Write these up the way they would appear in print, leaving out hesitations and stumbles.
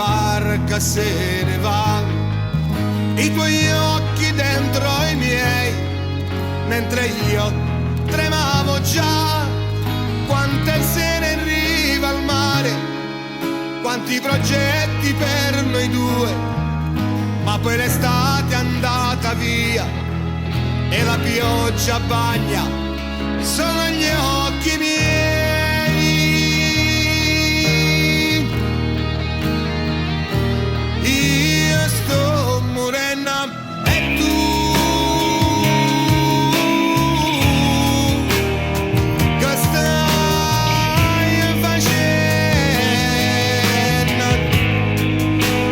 barca se ne va, i tuoi occhi dentro i miei, mentre io tremavo già. Quante sere in riva al mare, quanti progetti per noi due, ma poi l'estate è andata via e la pioggia bagna solo gli occhi miei. Io sto morendo e tu che stai facendo?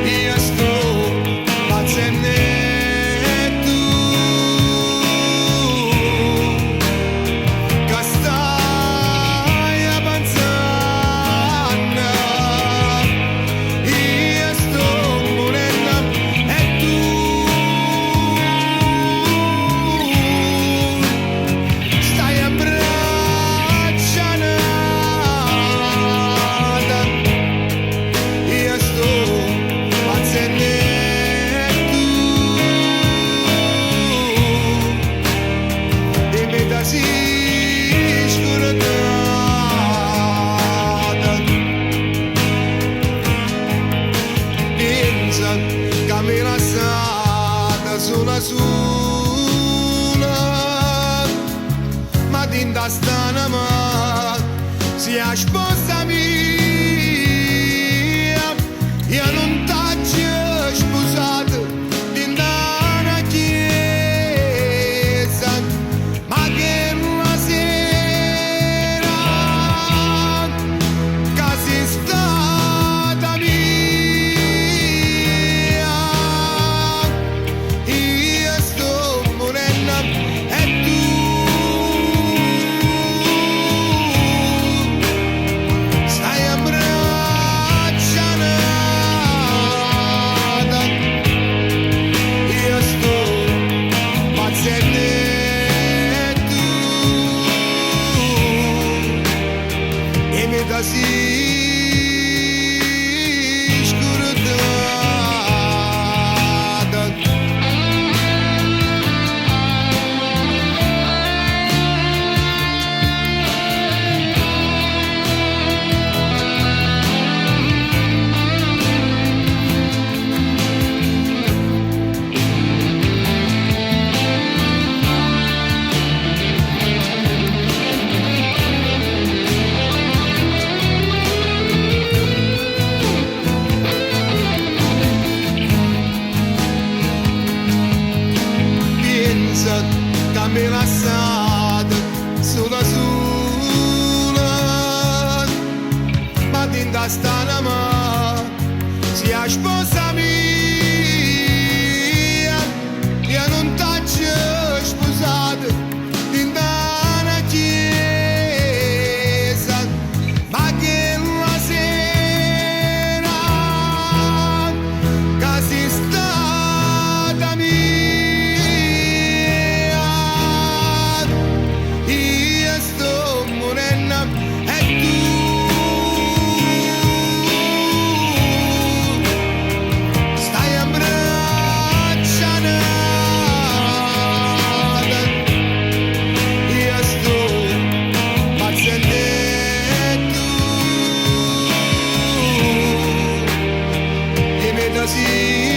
Io sto pazzendo e tu che stai avanzando. Io sto morendo e tu stai abbracciando. Io sto pazzendo e tu dimmi da si scordata. Pensa che mi lasciata sola sola, ma dinda stana ma sia sposa mia, io non t'ho sposato dinda una chiesa, ma che la sera che sei stata mia. Io sto morendo e tu stai abbracciando. Io sto pazzendo e tu dimmi da si scordata. Pensa che mi lasciate sola sola, ma dinda stana ma sia sposa mia, io non t'ho sposato dinda una chiesa, ma che la sera che sei stata mia. Io sto morendo e tu stai abbracciando. Io sto pazzendo e tu dimmi da sì